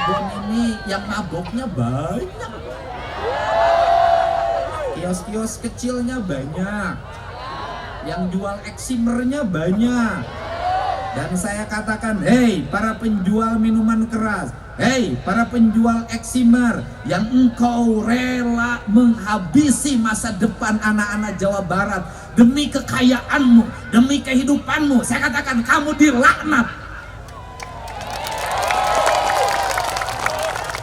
Cirebon ini yang maboknya banyak. Kios-kios kecilnya banyak. Yang jual eksimernya banyak. Dan saya katakan, hei para penjual minuman keras, hei para penjual eksimer yang engkau rela menghabisi masa depan anak-anak Jawa Barat demi kekayaanmu, demi kehidupanmu, saya katakan kamu dilaknat.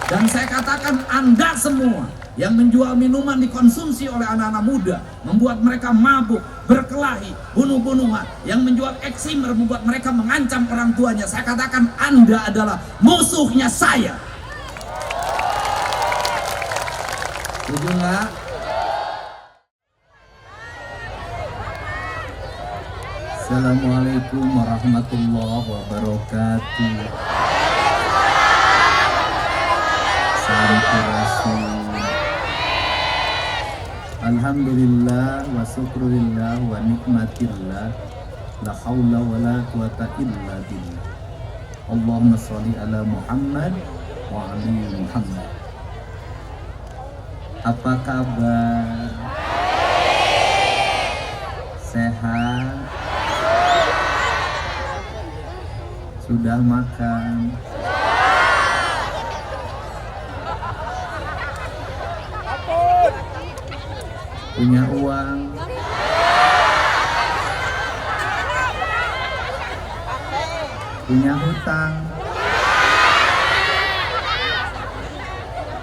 Dan saya katakan Anda semua yang menjual minuman dikonsumsi oleh anak-anak muda, membuat mereka mabuk, berkelahi, bunuh-bunuhan, yang menjual eksimer membuat mereka mengancam orang tuanya, saya katakan Anda adalah musuhnya saya. Setuju nggak? Assalamualaikum warahmatullahi wabarakatuh. Sampurasun. Alhamdulillah wa syukurillah wa nikmatillah, la haula wa la quwata illa billah. Allahumma sholli ala Muhammad wa ali Muhammad. Apa kabar? Sehat? Sudah makan? Punya uang? Punya hutang?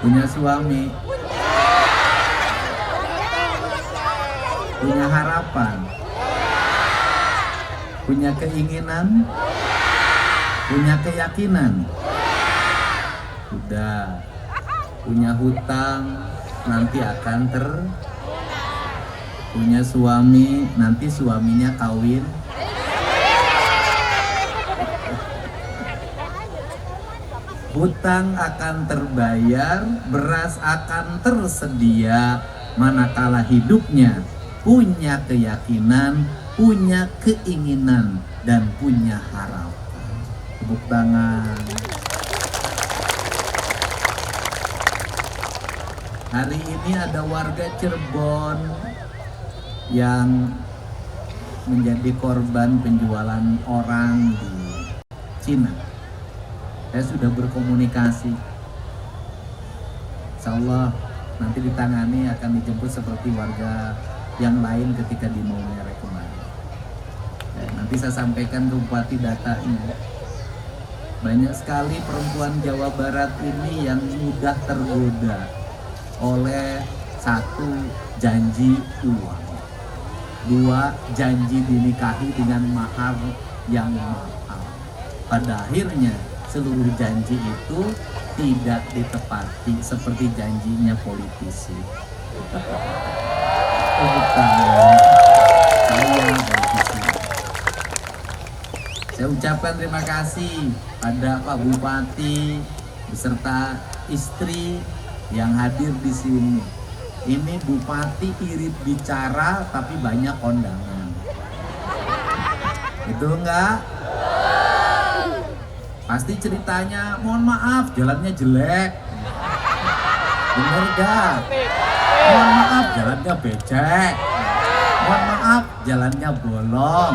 Punya suami? Punya harapan? Punya keinginan? Punya keyakinan? Sudah. Punya hutang, nanti akan punya suami, nanti suaminya kawin. Hutang akan terbayar, beras akan tersedia, manakala hidupnya punya keyakinan, punya keinginan, dan punya harapan. Tepuk tangan. Hari ini ada warga Cirebon yang menjadi korban penjualan orang di Cina. Saya sudah berkomunikasi, insya Allah nanti ditangani, akan dijemput seperti warga yang lain ketika di Maumere kemarin. Nanti saya sampaikan ke Bupati datanya. Banyak sekali perempuan Jawa Barat ini yang mudah tergoda oleh satu, janji uang, dua, janji dinikahi dengan mahar yang mahal. Pada akhirnya seluruh janji itu tidak ditepati seperti janjinya politisi. Saya ucapkan terima kasih pada Pak Bupati beserta istri yang hadir di sini. Ini bupati irit bicara tapi banyak kondangan. Itu enggak? Pasti ceritanya, mohon maaf jalannya jelek. Bener enggak? Mohon maaf jalannya becek. Mohon maaf jalannya bolong.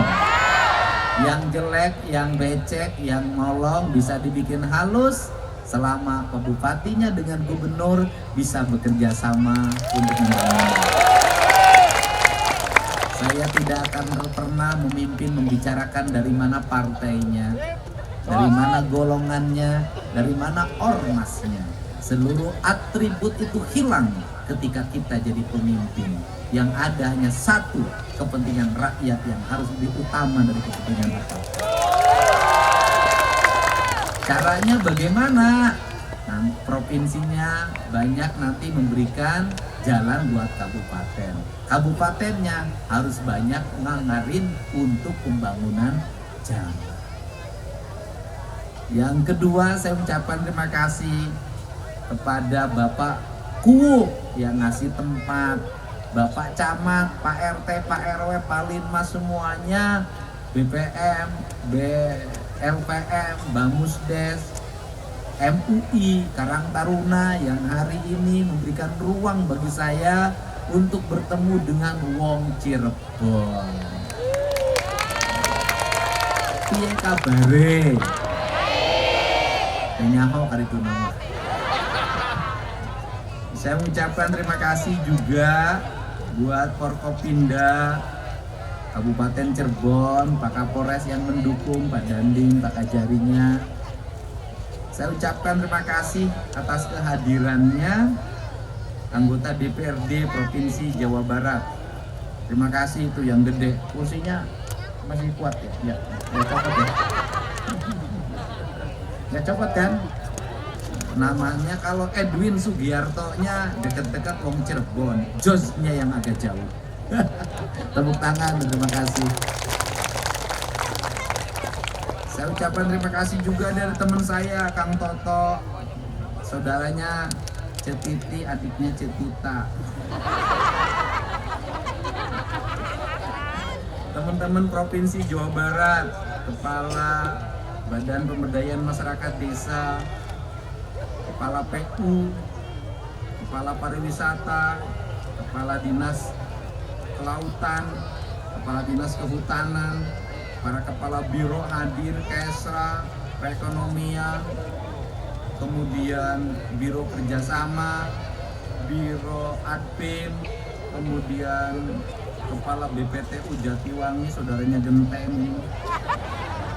Yang jelek, yang becek, yang molong bisa dibikin halus selama bupatinya dengan gubernur bisa bekerja sama untuk membangun. Saya tidak akan pernah memimpin membicarakan dari mana partainya, dari mana golongannya, dari mana ormasnya. Seluruh atribut itu hilang ketika kita jadi pemimpin. Yang ada hanya satu, kepentingan rakyat yang harus lebih utama dari kepentingan rakyat. Caranya bagaimana? Nah, provinsinya banyak nanti memberikan jalan buat kabupaten. Kabupatennya harus banyak nganggarin untuk pembangunan jalan. Yang kedua, saya ucapkan terima kasih kepada Bapak Kuwu yang ngasih tempat, Bapak Camat, Pak RT, Pak RW, Pak Linmas semuanya, BPM, LPM, Bamusdes, MUI Karang Taruna yang hari ini memberikan ruang bagi saya untuk bertemu dengan wong Cirebon. Piye kabare? Nyaho kali itu nama. Saya mengucapkan terima kasih juga buat Forkopimda Kabupaten Cirebon, Pak Kapolres yang mendukung, Pak Dandim, Pak Kajarinya. Saya ucapkan terima kasih atas kehadirannya anggota DPRD Provinsi Jawa Barat. Terima kasih, itu yang gede. Kursinya masih kuat ya? Ya copot ya? Gak copot kan? Namanya kalau Edwin Sugiarto-nya deket-deket wong Cirebon, Josnya yang agak jauh. Tepuk tangan, terima kasih. Saya ucapkan terima kasih juga dari teman saya, Kang Toto, saudaranya Cetiti, adiknya Cetita. Teman-teman Provinsi Jawa Barat, Kepala Badan Pemberdayaan Masyarakat Desa, Kepala PU, Kepala Pariwisata, Kepala Dinas Kelautan, Kepala Dinas Kehutanan, para kepala biro hadir, Kesra, perekonomian, kemudian biro kerjasama, biro admin, kemudian kepala BPTU Jatiwangi, saudaranya Genteng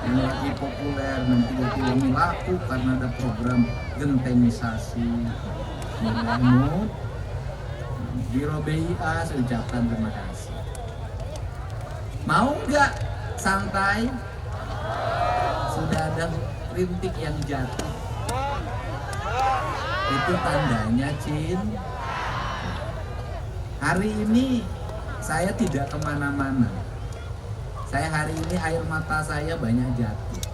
yang lagi populer, nanti Jatiwangi laku karena ada program gentengisasi. Mahmud, biro BIA, saya ucapkan terima kasih. Mau nggak santai? Sudah ada rintik yang jatuh, itu tandanya Cin. Hari ini saya tidak kemana-mana. Saya hari ini air mata saya banyak jatuh.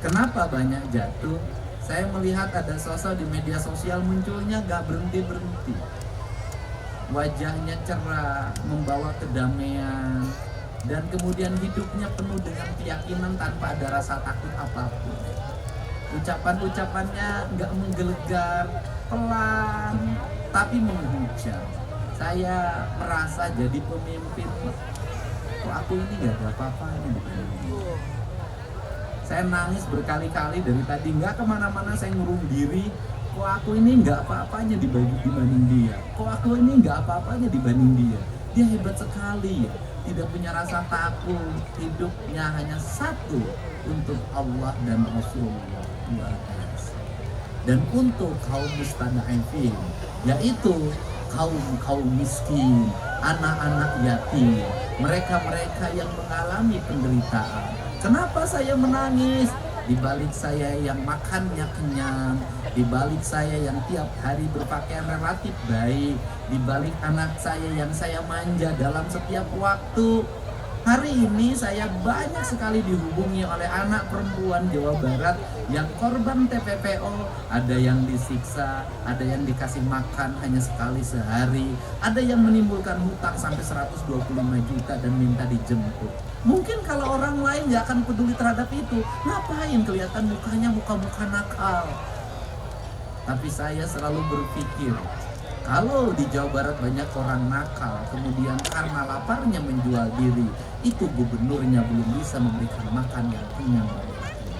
Kenapa banyak jatuh? Saya melihat ada sosok di media sosial munculnya gak berhenti-berhenti. Wajahnya cerah, membawa kedamaian, dan kemudian hidupnya penuh dengan keyakinan tanpa ada rasa takut apapun. Ucapan-ucapannya nggak menggelegar, pelan, tapi menghujam. Saya merasa jadi pemimpin, kok aku ini nggak ada apa-apanya. Saya nangis berkali-kali dari tadi, nggak kemana-mana, saya ngurung diri. Kok aku ini nggak apa-apanya dibanding dia. Kok aku ini nggak apa-apanya dibanding dia. Dia hebat sekali ya. Tidak punya rasa takut, hidupnya hanya satu untuk Allah dan Rasulullah. Dan untuk kaum mustada'ifin, yaitu kaum miskin, anak-anak yatim, mereka-mereka yang mengalami penderitaan. Kenapa saya menangis? Di balik saya yang makannya kenyang, di balik saya yang tiap hari berpakaian relatif baik, di balik anak saya yang saya manja dalam setiap waktu. Hari ini saya banyak sekali dihubungi oleh anak perempuan Jawa Barat yang korban TPPO, ada yang disiksa, ada yang dikasih makan hanya sekali sehari, ada yang menimbulkan hutang sampai 125 juta dan minta dijemput. Mungkin kalau orang lain gak akan peduli terhadap itu, ngapain kelihatan mukanya muka-muka nakal. Tapi saya selalu berpikir, kalau di Jawa Barat banyak orang nakal, kemudian karena laparnya menjual diri, itu gubernurnya belum bisa memberikan makan yang kenyang bagi rakyat.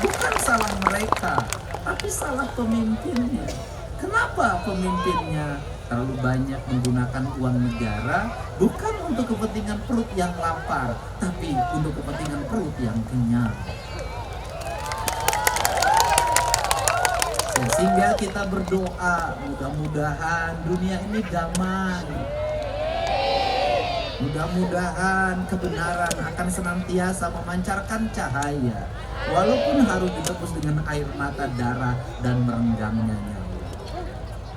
Bukan salah mereka, tapi salah pemimpinnya. Kenapa pemimpinnya terlalu banyak menggunakan uang negara, bukan untuk kepentingan perut yang lapar, tapi untuk kepentingan perut yang kenyang. Sehingga kita berdoa, mudah-mudahan dunia ini damai. Mudah-mudahan kebenaran akan senantiasa memancarkan cahaya, walaupun harus ditebus dengan air mata, darah, dan merenggangnya nyawa.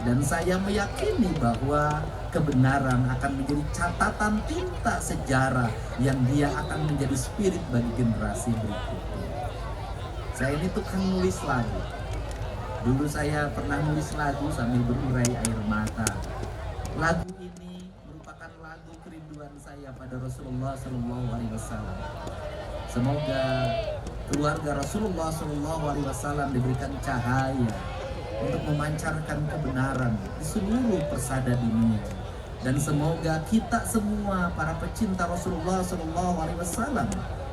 Dan saya meyakini bahwa kebenaran akan menjadi catatan tinta sejarah yang dia akan menjadi spirit bagi generasi berikutnya. Saya ini tukang nulis lagu. Dulu saya pernah nulis lagu sambil berurai air mata. Lagu ini merupakan lagu kerinduan saya pada Rasulullah SAW. Semoga keluarga Rasulullah SAW diberikan cahaya untuk memancarkan kebenaran di seluruh persada dunia. Dan semoga kita semua para pecinta Rasulullah SAW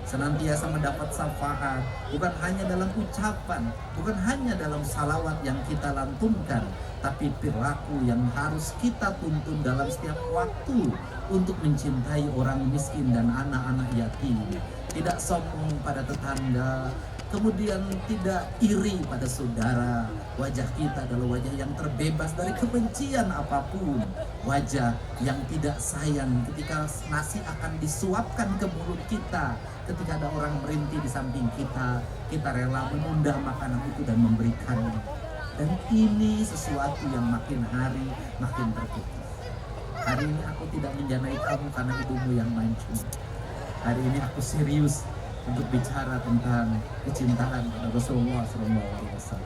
senantiasa mendapat syafaat, bukan hanya dalam ucapan, bukan hanya dalam salawat yang kita lantunkan, tapi perilaku yang harus kita tuntun dalam setiap waktu untuk mencintai orang miskin dan anak-anak yatim, tidak sombong pada tetangga, kemudian tidak iri pada saudara. Wajah kita adalah wajah yang terbebas dari kebencian apapun, wajah yang tidak sayang ketika nasi akan disuapkan ke mulut kita, ketika ada orang merintih di samping kita, kita rela menunda makanan itu dan memberikannya. Dan ini sesuatu yang makin hari makin terkikis. Hari ini aku tidak menjanai kamu karena hidupmu yang mancung. Hari ini aku serius untuk bicara tentang kecintaan pada Rasulullah SAW.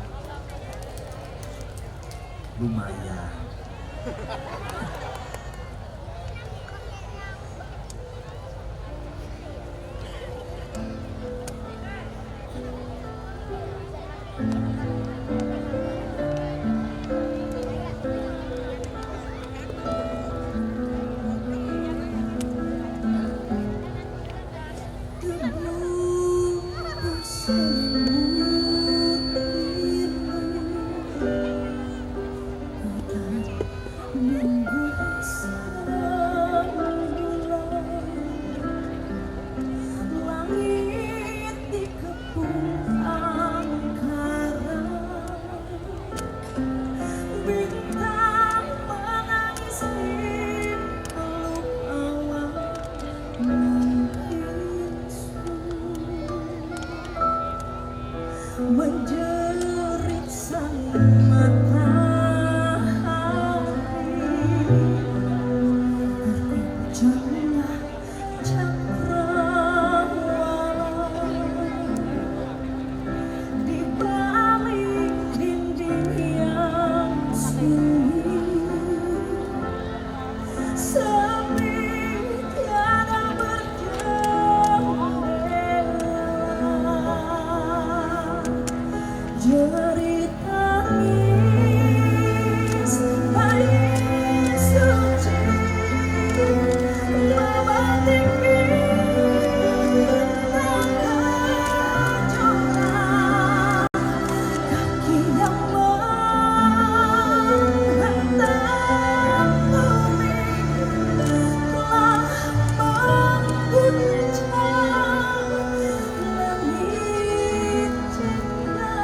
Lumayan. Menjerit sang matahari, berbincanglah cakrawala di balik dinding yang sunyi. Sepi tiada berjendela, jerit tangis bayi suci membatik bintang kejora, kaki yang menghantam bumi telah mengguncang langit cinta,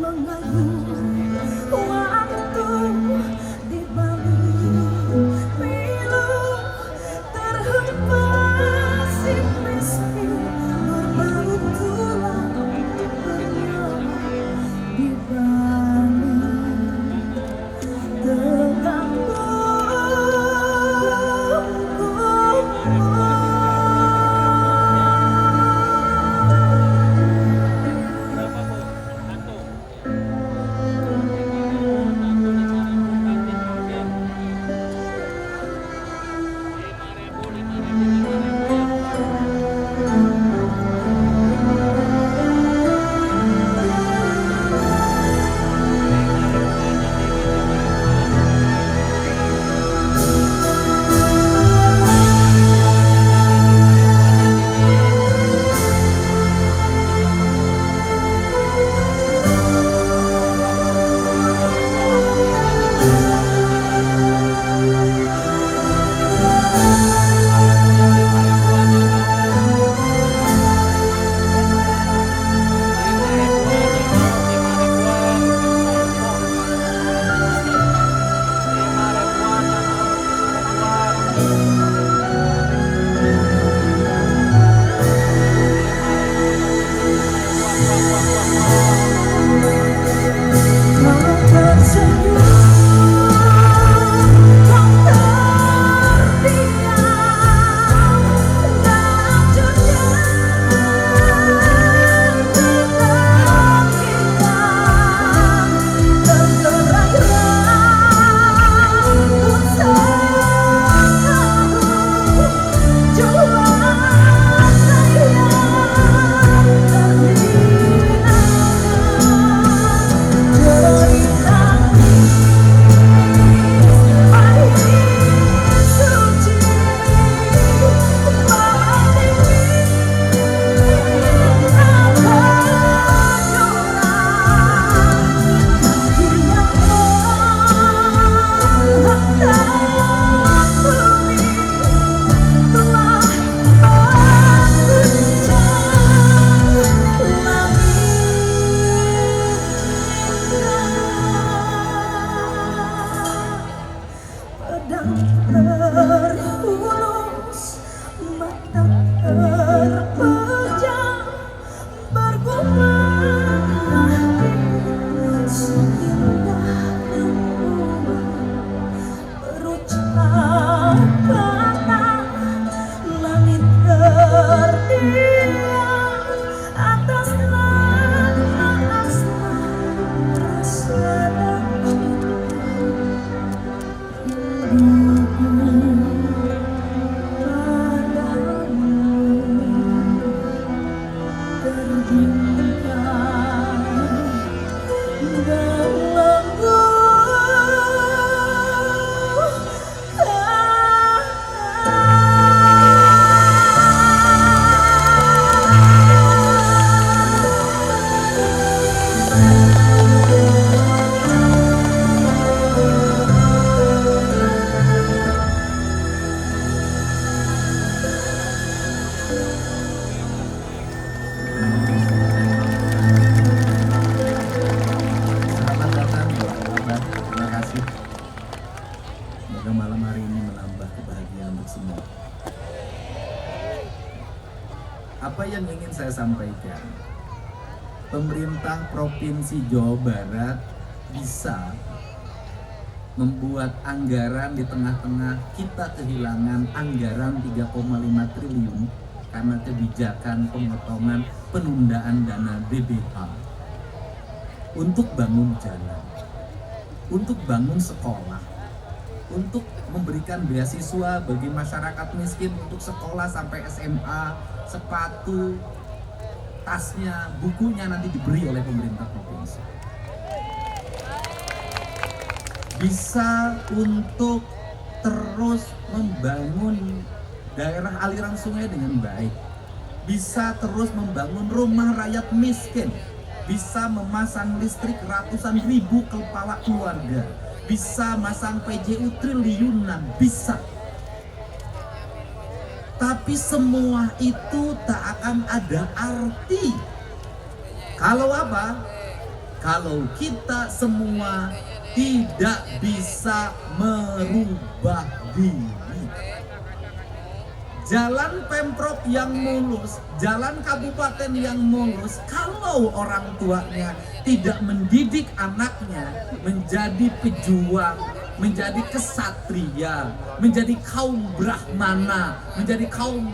mengayuh waktu di balik pilu, terhempas si miskin berbau tulang bernyawa di balik tegang semua. Apa yang ingin saya sampaikan? Pemerintah Provinsi Jawa Barat bisa membuat anggaran di tengah-tengah kita kehilangan anggaran 3,5 triliun karena kebijakan pemotongan penundaan dana DBH untuk bangun jalan, untuk bangun sekolah, untuk memberikan beasiswa bagi masyarakat miskin untuk sekolah sampai SMA, sepatu, tasnya, bukunya nanti diberi oleh pemerintah provinsi. Bisa untuk terus membangun daerah aliran sungai dengan baik, bisa terus membangun rumah rakyat miskin, bisa memasang listrik ratusan ribu kepala keluarga, bisa masang PJU triliunan, bisa. Tapi semua itu tak akan ada arti kalau apa? Kalau kita semua tidak bisa merubah diri. Jalan Pemprov yang mulus, jalan kabupaten yang mulus, kalau orang tuanya tidak mendidik anaknya menjadi pejuang, menjadi kesatria, menjadi kaum Brahmana, menjadi kaum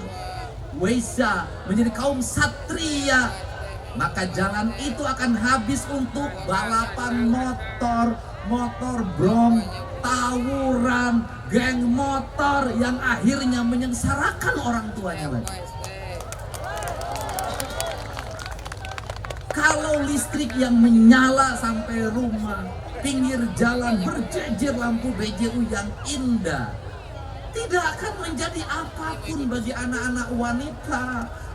Waisya, menjadi kaum satria, maka jalan itu akan habis untuk balapan motor, motor brom, tawuran, geng motor yang akhirnya menyengsarakan orang tuanya lagi. Kalau listrik yang menyala sampai rumah, pinggir jalan berjejer lampu BJU yang indah, tidak akan menjadi apapun bagi anak-anak wanita.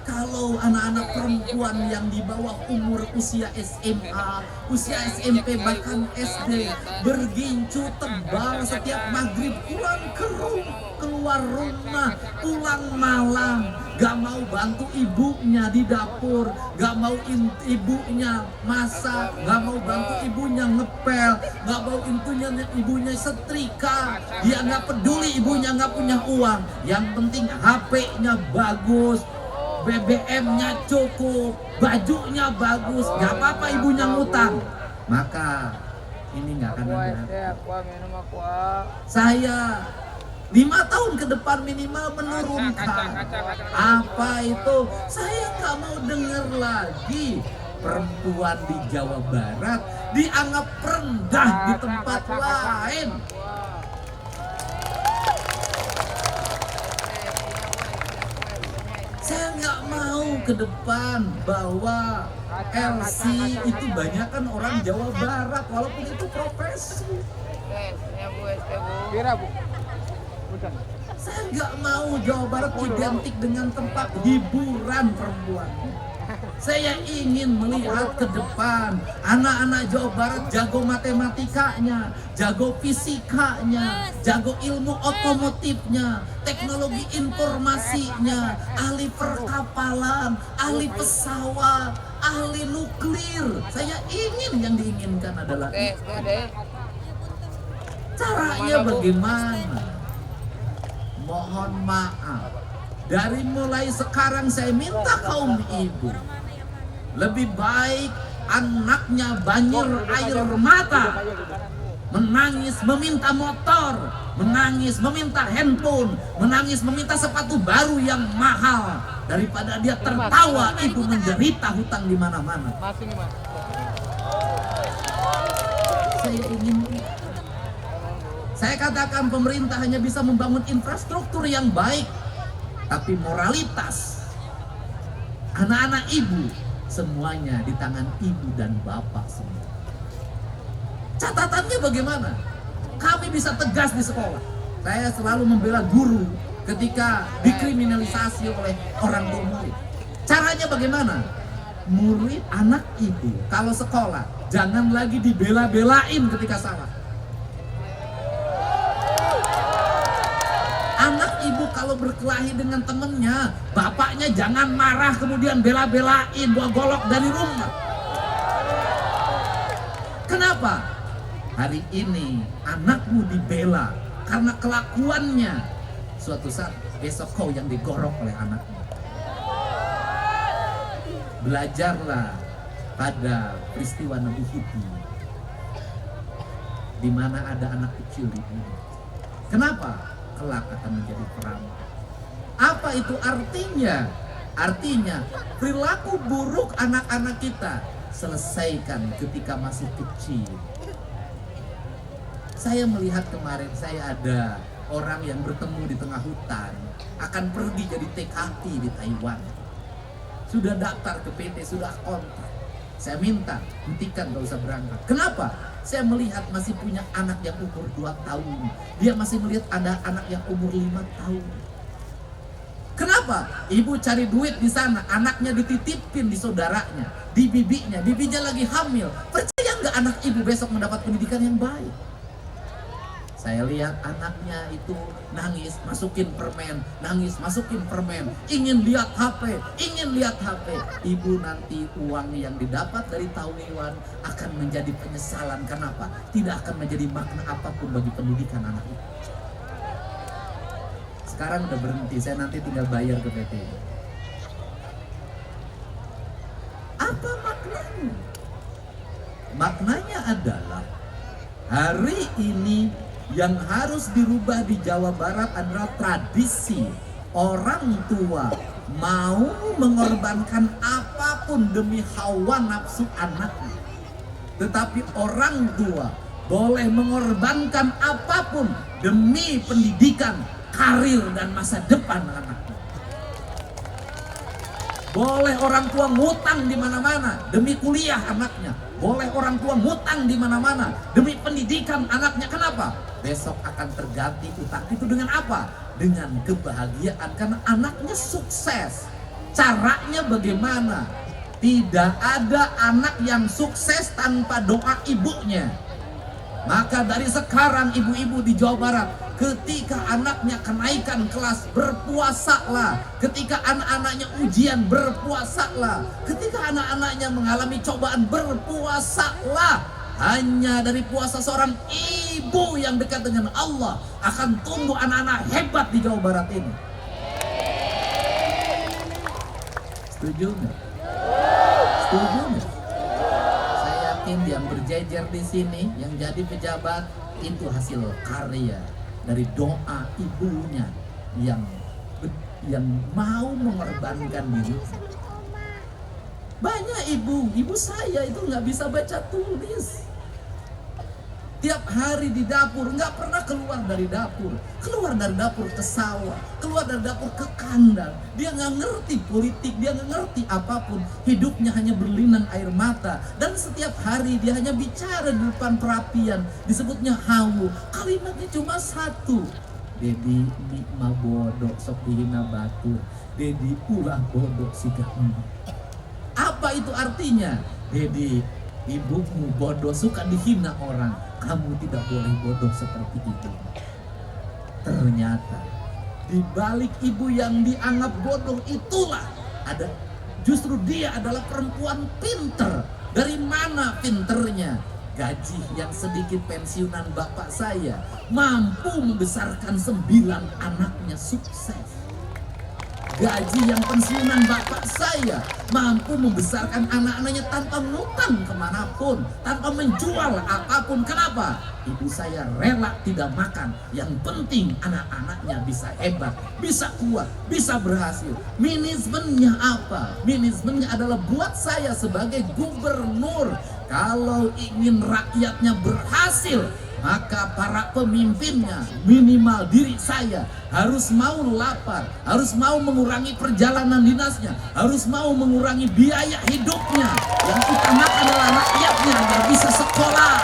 Kalau anak-anak perempuan yang di bawah umur usia SMA, usia SMP, bahkan SD, bergincu tebal setiap maghrib keluar rumah, pulang malam, gak mau bantu ibunya di dapur, gak mau ibunya masak, gak mau bantu ibunya ngepel, gak mau ibunya setrika, dia gak peduli ibunya gak punya uang, yang penting HP-nya bagus, BBM-nya cukup, bajunya bagus, gak apa-apa ibunya ngutang. Maka ini gak akan ada. Saya 5 tahun ke depan minimal menurunkan. Apa itu? Saya gak mau dengar lagi perempuan di Jawa Barat dianggap rendah di tempat lain. Saya nggak mau ke depan bahwa LC itu banyak kan orang Jawa Barat, walaupun itu profesi. Saya nggak mau Jawa Barat identik dengan tempat hiburan perempuan. Saya ingin melihat ke depan anak-anak Jawa Barat jago matematikanya, jago fisikanya, jago ilmu otomotifnya, teknologi informasinya, ahli perkapalan, ahli pesawat, ahli nuklir. Saya ingin, yang diinginkan adalah itu. Caranya bagaimana? Mohon maaf, dari mulai sekarang saya minta kaum ibu, lebih baik anaknya banjir air mata, menangis meminta motor, menangis meminta handphone, menangis meminta sepatu baru yang mahal, daripada dia tertawa ibu menderita hutang di mana-mana. Saya katakan pemerintah hanya bisa membangun infrastruktur yang baik, tapi moralitas anak-anak ibu semuanya di tangan ibu dan bapak semua. Catatannya bagaimana? Kami bisa tegas di sekolah. Saya selalu membela guru ketika dikriminalisasi oleh orang tua murid. Caranya bagaimana? Murid anak ibu kalau sekolah jangan lagi dibela-belain ketika salah. Anak ibu kalau berkelahi dengan temennya, bapaknya jangan marah kemudian bela-belain, bawa golok dari rumah. Kenapa? Hari ini anakmu dibela karena kelakuannya suatu saat besok kau yang digorok oleh anakmu. Belajarlah pada peristiwa Nabi Hidi, di mana ada anak kecil ini. Kenapa? Kelak akan menjadi peramal. Apa itu artinya? Artinya perilaku buruk anak-anak kita selesaikan ketika masih kecil. Saya melihat kemarin, saya ada orang yang bertemu di tengah hutan, akan pergi jadi TKI di Taiwan. Sudah daftar ke PT, sudah kontrak. Saya minta, hentikan, gak usah berangkat. Kenapa? Saya melihat masih punya anak yang umur 2 tahun. Dia masih melihat ada anak yang umur 5 tahun. Kenapa? Ibu cari duit di sana, anaknya dititipin di saudaranya, di bibinya lagi hamil. Percaya nggak anak ibu besok mendapat pendidikan yang baik? Saya lihat anaknya itu nangis, masukin permen, nangis, masukin permen, ingin lihat HP. Ibu nanti uang yang didapat dari Taiwan akan menjadi penyesalan. Kenapa? Tidak akan menjadi makna apapun bagi pendidikan anak itu. Sekarang udah berhenti, saya nanti tinggal bayar ke PT. Apa maknanya? Maknanya adalah hari ini yang harus dirubah di Jawa Barat adalah tradisi orang tua mau mengorbankan apapun demi hawa nafsu anaknya. Tetapi orang tua boleh mengorbankan apapun demi pendidikan, karir dan masa depan anaknya. Boleh orang tua ngutang di mana-mana demi kuliah anaknya. Boleh orang tua ngutang di mana-mana demi pendidikan anaknya. Kenapa? Besok akan terganti utang itu dengan apa? Dengan kebahagiaan karena anaknya sukses. Caranya bagaimana? Tidak ada anak yang sukses tanpa doa ibunya. Maka dari sekarang ibu-ibu di Jawa Barat, ketika anaknya kenaikan kelas, berpuasalah. Ketika anak-anaknya ujian, berpuasalah. Ketika anak-anaknya mengalami cobaan, berpuasalah. Hanya dari puasa seorang ibu yang dekat dengan Allah akan tumbuh anak-anak hebat di Jawa Barat ini. Setuju nggak? Setuju nggak? Yang berjejer di sini, yang jadi pejabat, itu hasil karya dari doa ibunya yang mau mengorbankan diri. Banyak ibu saya itu nggak bisa baca tulis. Tiap hari di dapur, nggak pernah keluar dari dapur. Keluar dari dapur ke sawah, keluar dari dapur ke kandang. Dia nggak ngerti politik, dia nggak ngerti apapun. Hidupnya hanya berlinang air mata. Dan setiap hari dia hanya bicara di depan perapian. Disebutnya hawu. Kalimatnya cuma satu. Dedi nikma bodoh sok dihina batu. Dedi ulah bodoh sikap. Apa itu artinya? Dedi, ibumu bodoh, suka dihina orang. Kamu tidak boleh bodoh seperti itu. Ternyata di balik ibu yang dianggap bodoh itulah ada, justru dia adalah perempuan pinter. Dari mana pinternya? Gaji yang sedikit pensiunan bapak saya mampu membesarkan 9 anaknya sukses. Gaji yang pensiunan bapak saya mampu membesarkan anak-anaknya tanpa ngutang kemanapun, tanpa menjual apapun. Kenapa? Ibu saya rela tidak makan. Yang penting anak-anaknya bisa hebat, bisa kuat, bisa berhasil. Manajemennya apa? Manajemennya adalah buat saya sebagai gubernur. Kalau ingin rakyatnya berhasil, maka para pemimpinnya, minimal diri saya, harus mau lapar, harus mau mengurangi perjalanan dinasnya, harus mau mengurangi biaya hidupnya. Yang utama adalah rakyatnya agar bisa sekolah.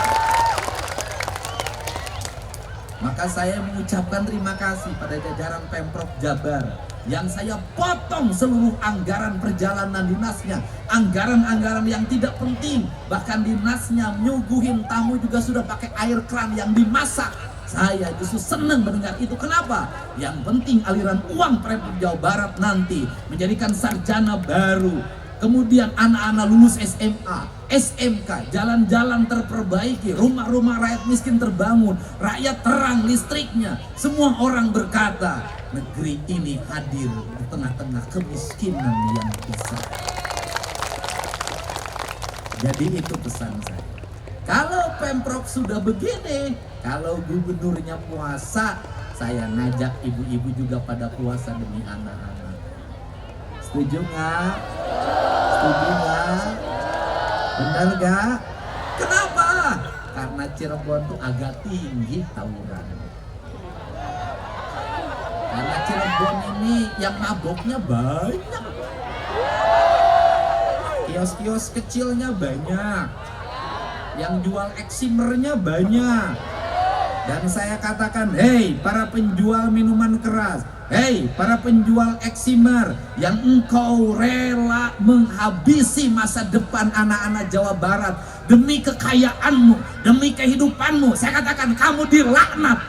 Maka saya mengucapkan terima kasih pada jajaran Pemprov Jabar yang saya potong seluruh anggaran perjalanan dinasnya, anggaran-anggaran yang tidak penting. Bahkan dinasnya nyuguhin tamu juga sudah pakai air kran yang dimasak. Saya justru senang mendengar itu. Kenapa? Yang penting aliran uang Pemprov Jawa Barat nanti menjadikan sarjana baru, kemudian anak-anak lulus SMA, SMK, jalan-jalan terperbaiki, rumah-rumah rakyat miskin terbangun, rakyat terang listriknya. Semua orang berkata, negeri ini hadir di tengah-tengah kemiskinan yang besar. Jadi itu pesan saya. Kalau Pemprov sudah begini, kalau gubernurnya puasa, saya ngajak ibu-ibu juga pada puasa demi anak-anak. Setuju nggak? Setuju nggak? Benar nggak? Kenapa? Karena Cirebon tuh agak tinggi tawuran. Karena Cirebon ini yang maboknya banyak. Kios-kios kecilnya banyak. Yang jual eksimernya banyak. Dan saya katakan, hei para penjual minuman keras, hei para penjual eksimer yang engkau rela menghabisi masa depan anak-anak Jawa Barat demi kekayaanmu, demi kehidupanmu, saya katakan kamu dilaknat.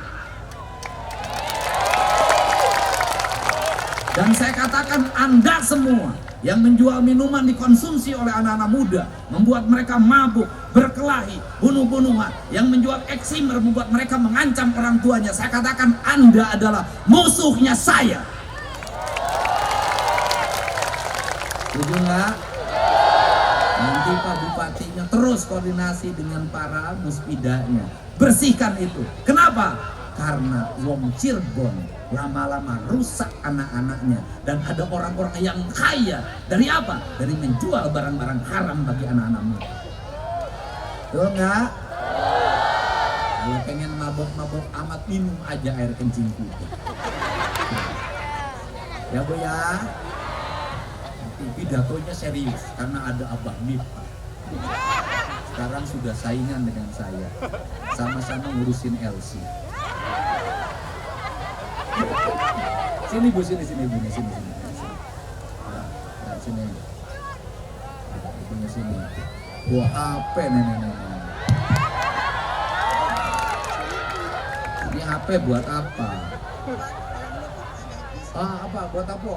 Dan saya katakan Anda semua yang menjual minuman dikonsumsi oleh anak-anak muda, membuat mereka mabuk, berkelahi, bunuh-bunuhan, yang menjual eksimer membuat mereka mengancam orang tuanya, saya katakan Anda adalah musuhnya saya. Setuju nggak? Nanti Pak Bupatinya terus koordinasi dengan para muspidanya, bersihkan itu. Kenapa? Karena wong Cirebon lama-lama rusak anak-anaknya, dan ada orang-orang yang kaya dari apa? Dari menjual barang-barang haram bagi anak-anak muda. Betul nggak? Kalau pengen mabok-mabok amat, minum aja air kencing putih. Ya Bu ya. Nanti pidatonya serius karena ada Abah Miftah. Sekarang sudah saingan dengan saya. Sama-sama ngurusin LC. Sini Bu, sini Bu, sini. Nah, sini. Punya sini. Buah HP nenek. Ini HP buat apa? Apa? Buat apa?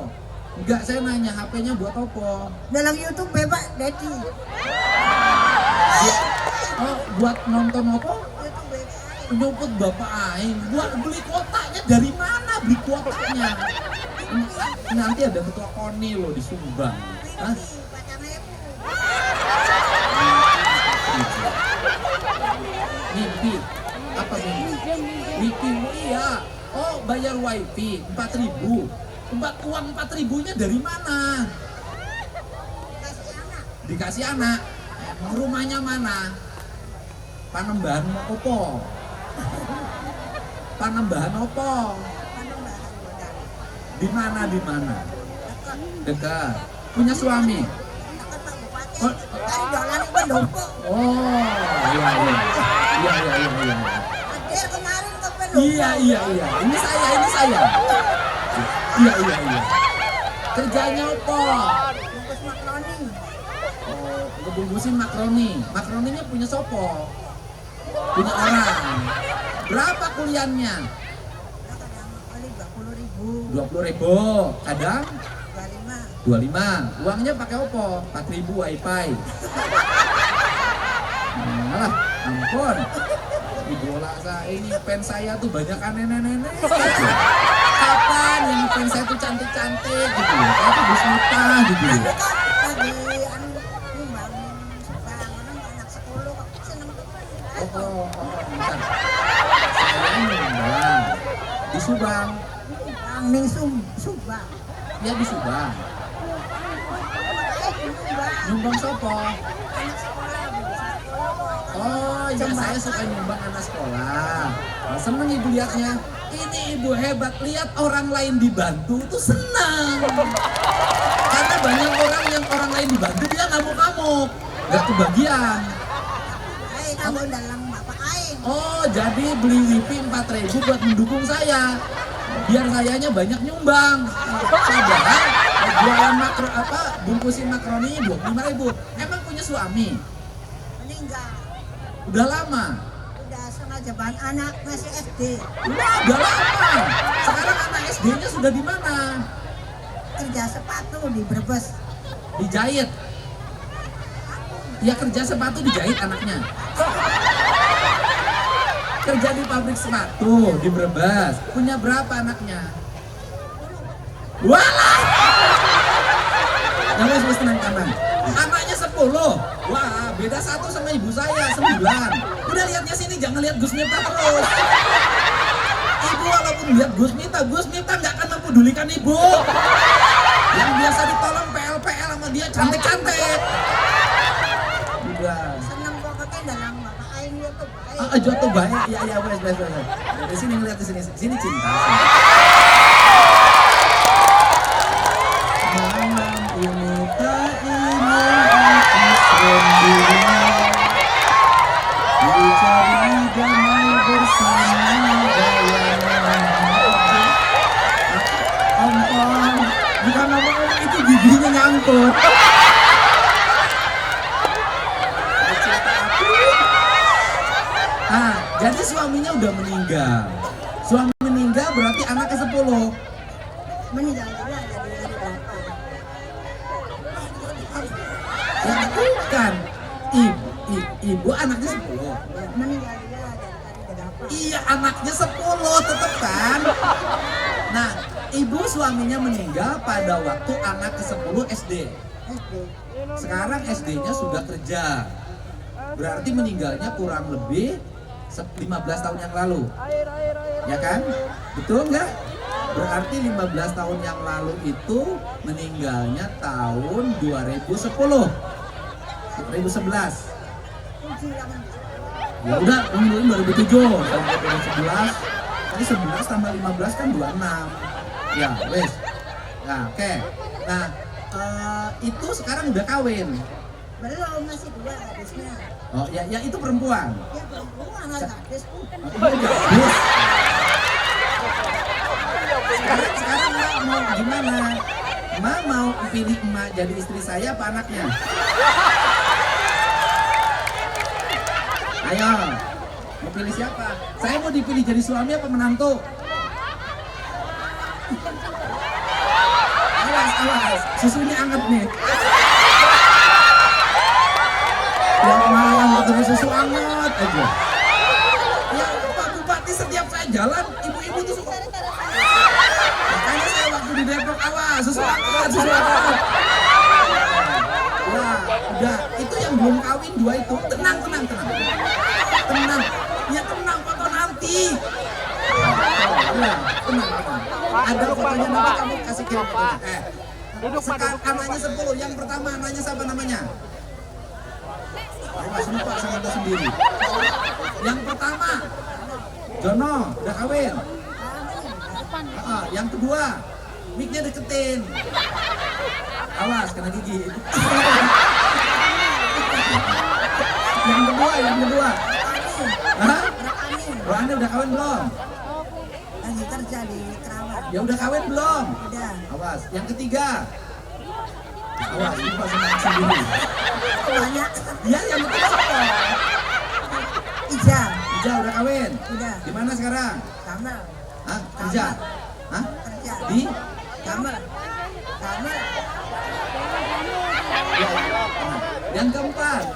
Enggak, saya nanya HP-nya buat apa? Dalam YouTube bebas, Daddy. Oh, buat nonton apa? YouTube bebas. Nyopot bapak aing. Buat beli kuotanya dari mana? Beli kuotanya? Nanti ada ketua KONI loh di Sumbang. Hah? Mimpi apa mimpi? Mimpi iya. Oh, bayar wifi 4.000. Uang 4.000-nya dari mana? Dikasih anak. Rumahnya mana? Panembahan opo? Panembahan opo? Di mana? Dekat. Punya suami? Oh, iya. Iya. Ini saya. Iya. Kerjanya apa? Bungkus makaroni. Oh, ngebungkusin makaroni. Makaroninya punya sopo? Punya orang. Berapa kuliahnya? Kadang 20.000. 20.000. Kadang 25. 25. Uangnya pakai apa? 4.000 wifi. Alah, ampun. Idola saya ini, fans saya tuh banyak nenek-nenek. Kapan yang fans saya tuh cantik-cantik gitu loh. Kayak tuh Gus Miftah gitu loh. Lagi nyumbang anak sekolah kok seneng tuh. Bentar. Saya nyumbang di Subang. Ning Subang. Ya di Subang. Nyumbang sopo? Anak sekolah. Oh iya, saya suka nyumbang anak sekolah. Nah, seneng ibu liatnya. Ini ibu hebat, lihat orang lain dibantu tuh senang. Karena banyak orang yang orang lain dibantu dia ngamuk-ngamuk, nggak kebagian. Kamu dalam bapak aing. Oh, jadi beli wifi 4.000 buat mendukung saya. Biar sayanya banyak nyumbang. Padahal jualan bungkusin makaroni 25.000. Emang punya suami? Meninggal. Udah lama. Udah sengaja bahan anak masih SD. Udah lama. Sekarang anak SD-nya sudah di mana? Kerja sepatu di Brebes. Dijahit. Dia kerja sepatu dijahit anaknya. Kerja di pabrik sepatu di Brebes. Punya berapa anaknya? Walah! Jangan wes tenang kanan. Anaknya 10. Wah, beda 1 sama ibu saya 9. Udah lihatnya sini, jangan lihat Gus Miftah terus. Ibu walaupun lihat Gus Miftah nggak akan mempedulikan ibu. Yang biasa ditolong PL sama dia cantik-cantik. Udah. Senang pokoknya dalam bapak aing dia tuh baik. Jatuh baik, ya wes. Dari sini ngeliat ke sini cinta. Malam ini tak ingin aku sendiri, dicari damai bersama bayangan. Om, bukan ngomong itu giginya nyangkut. Jadi suaminya udah meninggal. Suami meninggal berarti anak ke-10. Meninggal juga jadi hari berapa? Ya bukan. Ibu anaknya 10. Meninggal juga jadi hari berapa? Iya, anaknya 10 tetep kan. Nah, ibu suaminya meninggal pada waktu anak ke-10 SD. SD. Sekarang SD-nya sudah kerja. Berarti meninggalnya kurang lebih 15 tahun yang lalu. Ya kan? Betul nggak? Berarti 15 tahun yang lalu itu meninggalnya tahun 2010. 2011. Ya udah, meninggalnya 2007 tahun 2011. Jadi 11 tambah 15 kan 26. Ya, wes. Nah, oke. Nah, itu sekarang udah kawin. Belum, masih 2 gadisnya. Oh, ya itu perempuan. Ya perempuan lah gadis pun. Sekarang Mak mau gimana? Mak mau pilih emak jadi istri saya apa anaknya? Ayo, mau pilih siapa? Saya mau dipilih jadi suami apa menantu? Awas, susunya anget nih. Yang malam ketemu susu anget aja. Ya Pak Bupati setiap saya jalan, ibu-ibu tuh suka. Makanya saya waktu di Depok, awas, susu anget. Wah, udah, itu yang belum kawin 2 itu. Tenang. Ya tenang, foto nanti. Ya, tenang. Ada fotonya nanti kamu kasih kirim fotonya. Sekarang anaknya 10, yang pertama anaknya siapa namanya? Awas lupa sama anda sendiri. Yang pertama Jono, udah kawin. Yang kedua mic-nya deketin. Awas kena gigi. Yang kedua Hah? Rohani udah kawin belum? Lagi kerja di Kerawang. Ya udah kawin belum? Udah. Awas. Yang ketiga awas lupa sama anda sendiri. Banyak. Ya yang ketiga siapa? Ija. Ija udah kawin? Udah. Di mana sekarang? Kamar. Hah? Kerja? Hah? Kerja. Di? Kamar. Ya, nah, yang keempat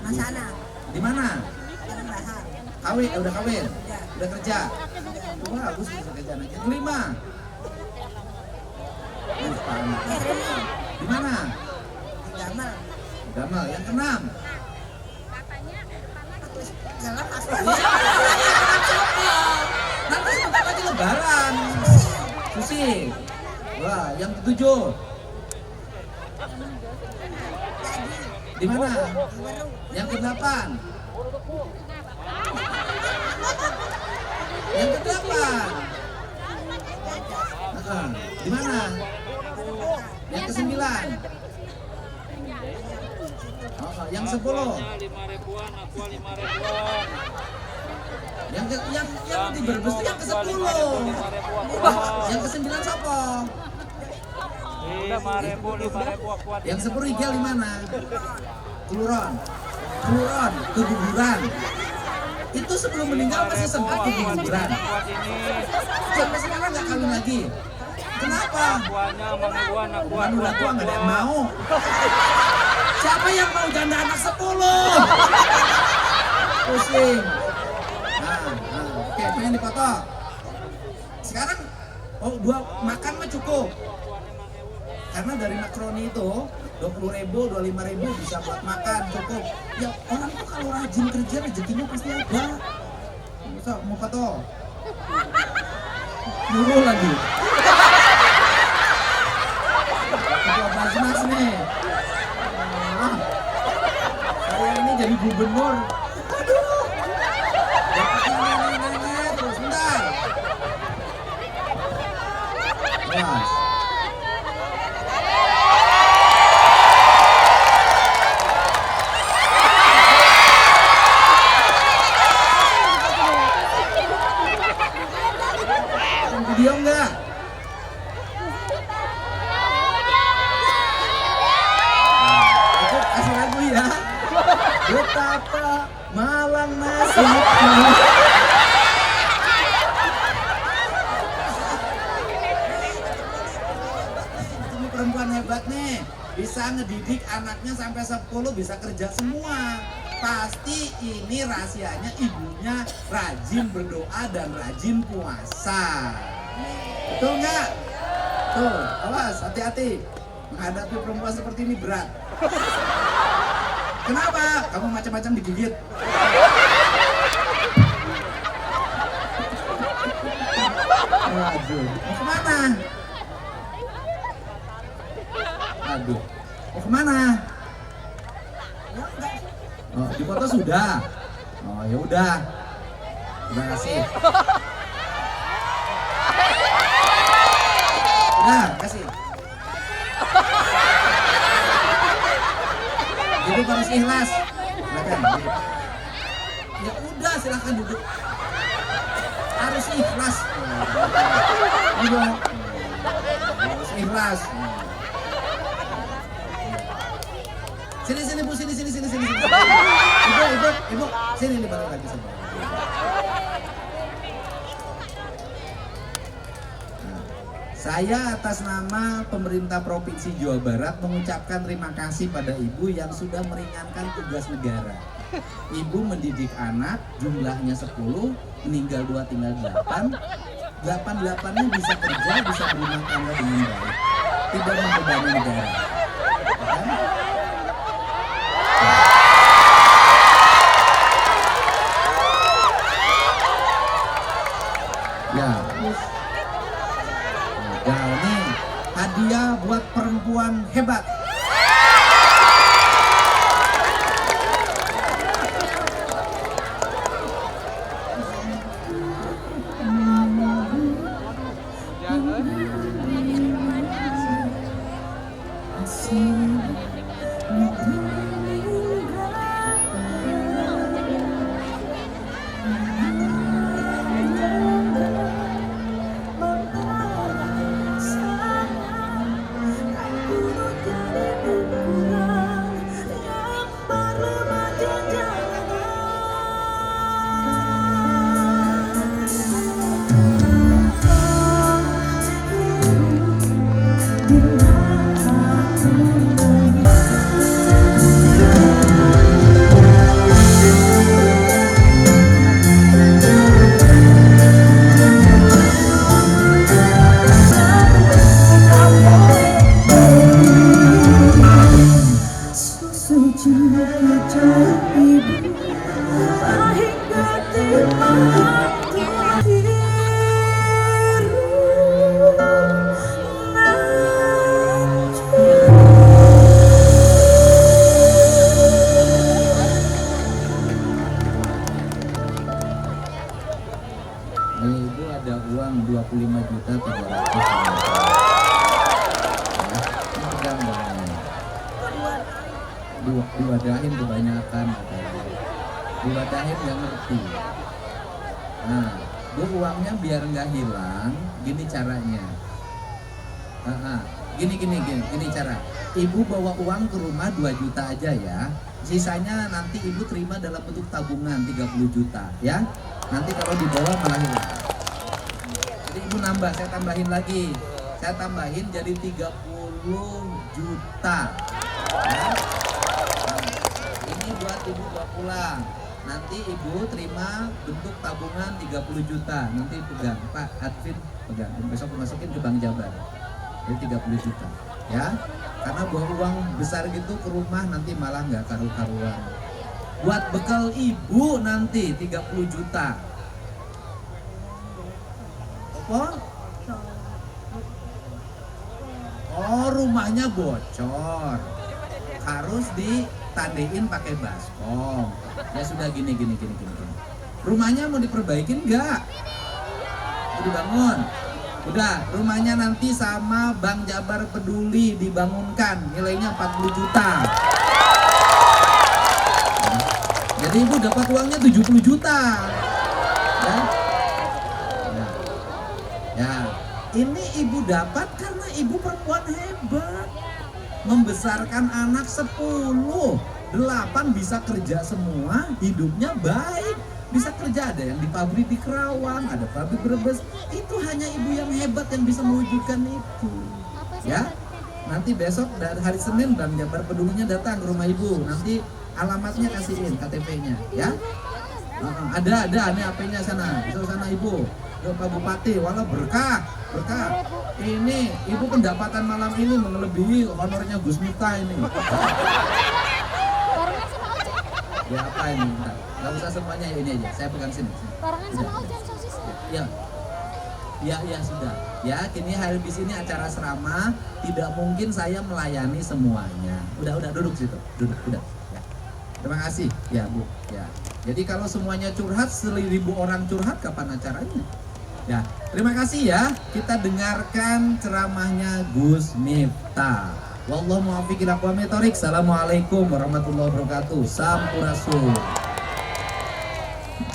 Mas Ana. di mana? Jangan bahar. Kawin, udah kawin, Udah. udah kerja. Wah, bagus bisa kerja anaknya. Yang kelima lupa anaknya. Di mana? Di Gamal. Gamal. Yang keenam Jalan asli. nanti sebentar lagi lebaran. Susi. Wah, yang ketujuh di mana? Yang kedelapan. Yang kedelapan. Di mana? Yang kesembilan. Yang 10. Yang di Brebes itu yang ke-10. Yang ke-9 siapa? 5.000 Yang 10 Igel di mana? Keluron, keguguran. Itu sebelum meninggal masih sempat keguguran. Sampai sekarang nggak kawin lagi. Kenapa? Akuannya mang ibuan akuan. Bukan udah tua nggak ada yang mau. Siapa yang mau janda anak 10? Pusing. Oke, pengen dipoto. Sekarang, dua makan mah cukup. Karena dari makroni itu 20.000, 25.000 bisa buat makan cukup. Ya orang tuh kalau rajin kerja rezekinya pasti ada. So, mau foto? Nyuruh lagi. Ketua Basnas nih. Saya ini jadi gubernur. Aduh. Nenek terus bentar. Mas. Video enggak? Aku kasih lagu ya. Betapa malang nasibku. Ini perempuan hebat nih. Bisa ngedidik anaknya sampai 10 bisa kerja semua. Pasti ini rahasianya ibunya rajin berdoa dan rajin puasa. Betul nggak? Tuh, awas, hati-hati. Menghadapi perempuan seperti ini berat. Kenapa? Kamu macam-macam digigit. Aduh, mau kemana? Aduh, mau kemana? Oh, di foto sudah. Oh, ya udah. Terima kasih. Nah, kasih. Duduk harus ikhlas. Silakan. Ya udah, silakan duduk. Harus ikhlas. Duduk. Harus ikhlas. Sini Bu, sini. Ibu, sini nih balik lagi sini. Saya atas nama pemerintah Provinsi Jawa Barat mengucapkan terima kasih pada Ibu yang sudah meringankan tugas negara. Ibu mendidik anak, jumlahnya 10, meninggal 2 tinggal 8. 8-8-nya bisa kerja, bisa berumah tangga dengan baik. Tidak membebani negara. Kan? Ya, ini hadiah buat perempuan hebat. Ibu ada uang 25.300.000. Diwadahin kebanyakan, diwadahin nggak ngerti. Nah, Bu, uangnya biar nggak hilang, gini caranya. Gini cara. Ibu bawa uang ke rumah 2 juta aja ya. Sisanya nanti Ibu terima dalam bentuk tabungan 30 juta ya. Nanti kalau dibawa malah hilang. Jadi Ibu nambah, saya tambahin lagi. saya tambahin jadi 30 juta. Ya. Nah, ini buat ibu bawa pulang. Nanti ibu terima bentuk tabungan 30 juta. Nanti pegang, Pak Advin pegang. Besok masukin ke Bank Jabar. Jadi 30 juta. Ya, karena bawa uang besar gitu ke rumah nanti malah nggak karu-karuan. Buat bekal ibu nanti 30 juta. Apa? Oh, rumahnya bocor. Harus ditandein pakai baskom. Ya sudah gini. Rumahnya mau diperbaikin nggak? Mau dibangun? Udah, rumahnya nanti sama Bank Jabar Peduli dibangunkan, nilainya 40 juta. Jadi ibu dapat uangnya 70 juta. Ya. Ya. Ini ibu dapat karena ibu perempuan hebat. Membesarkan anak 10, 8 bisa kerja semua, hidupnya baik. Bisa kerja, ada yang di pabrik di Kerawang, ada pabrik Brebes. Itu hanya ibu yang hebat yang bisa mewujudkan itu. Ya. Nanti besok dari hari Senin Bank Jabar Pedulinya datang ke rumah ibu. Nanti alamatnya kasihin KTP-nya, ya. Ada ini HP-nya sana. Besok sana ibu. Ke Pak Bupati, walau berkah. Ini ibu pendapatan malam ini melebihi honornya Gus Miftah ini. Barengan sama Ojan. Ya apa ini? Nggak usah semuanya, ini aja. Saya pegang sini. Barengan sama Ojan sosis. Ya sudah. Ya, kini habis ini acara serama, tidak mungkin saya melayani semuanya. Udah duduk situ. Udah. Ya. Terima kasih, ya Bu. Ya. Jadi kalau semuanya curhat, 1.000 orang curhat, kapan acaranya? Ya, terima kasih ya. Kita dengarkan ceramahnya Gus Miftah. Wallahu muwaffiq ila aqwamit thoriq. Assalamualaikum warahmatullahi wabarakatuh. Sampurasun.